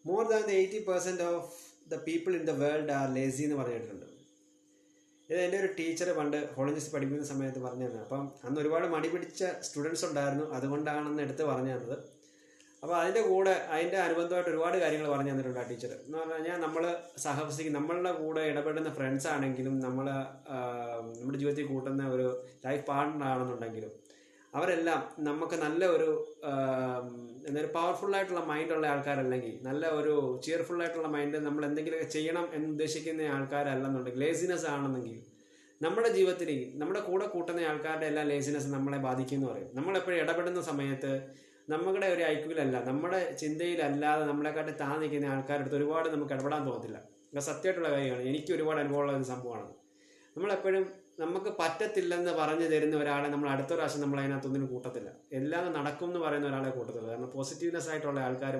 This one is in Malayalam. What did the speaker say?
More than 80% of the people in the world are lazy എന്ന് പറഞ്ഞിട്ടുണ്ട്. ഇത് എൻ്റെ ഒരു ടീച്ചർ പണ്ട് കോളേജിൽ പഠിപ്പിക്കുന്ന സമയത്ത് പറഞ്ഞു തന്നെ. അപ്പം അന്ന് ഒരുപാട് മടി പിടിച്ച സ്റ്റുഡൻസ് ഉണ്ടായിരുന്നു, അതുകൊണ്ടാണെന്ന് എടുത്ത് പറഞ്ഞു തന്നത്. അപ്പോൾ അതിൻ്റെ അനുബന്ധമായിട്ട് ഒരുപാട് കാര്യങ്ങൾ പറഞ്ഞു തന്നിട്ടുണ്ട് ആ ടീച്ചർ. എന്ന് പറഞ്ഞു കഴിഞ്ഞാൽ നമ്മൾ നമ്മളുടെ കൂടെ ഇടപെടുന്ന ഫ്രണ്ട്സ് ആണെങ്കിലും നമ്മുടെ ജീവിതത്തിൽ കൂട്ടുന്ന ഒരു ലൈഫ് പാർട്ട്ണർ ആണെന്നുണ്ടെങ്കിലും അവരെല്ലാം നമുക്ക് നല്ല ഒരു എന്തായാലും പവർഫുള്ളായിട്ടുള്ള മൈൻഡുള്ള ആൾക്കാരല്ലെങ്കിൽ, നല്ല ഒരു ചിയർഫുള്ളായിട്ടുള്ള മൈൻഡ്, നമ്മൾ എന്തെങ്കിലുമൊക്കെ ചെയ്യണം എന്ന് ഉദ്ദേശിക്കുന്ന ആൾക്കാരല്ലെന്നുണ്ടെങ്കിൽ, ലേസിനെസ് ആണെന്നെങ്കിൽ നമ്മുടെ ജീവിതത്തിൽ നമ്മുടെ കൂടെ കൂട്ടുന്ന ആൾക്കാരുടെ എല്ലാം ലേസിനെസ് നമ്മളെ ബാധിക്കുമെന്ന് പറയും. നമ്മളെപ്പോഴും ഇടപെടുന്ന സമയത്ത് നമ്മുടെ ഒരു ഐക്യൂലല്ല, നമ്മുടെ ചിന്തയിലല്ലാതെ നമ്മളെക്കാട്ടി താഴെ നിൽക്കുന്ന ആൾക്കാരുടെ അടുത്ത് ഒരുപാട് നമുക്ക് ഇടപെടാൻ തോന്നത്തില്ല. അത് സത്യമായിട്ടുള്ള കാര്യമാണ്. എനിക്ക് ഒരുപാട് അനുഭവമുള്ള ഒരു സംഭവമാണ്. നമ്മളെപ്പോഴും നമുക്ക് പറ്റത്തില്ലെന്ന് പറഞ്ഞു തരുന്ന ഒരാളെ നമ്മൾ അടുത്ത പ്രാവശ്യം നമ്മൾ അതിനകത്തൊന്നിനും കൂട്ടത്തില്ല. എല്ലാം നടക്കും എന്ന് പറയുന്ന ഒരാളെ കൂട്ടത്തില്ല. കാരണം പോസിറ്റീവ്നെസ് ആയിട്ടുള്ള ആൾക്കാർ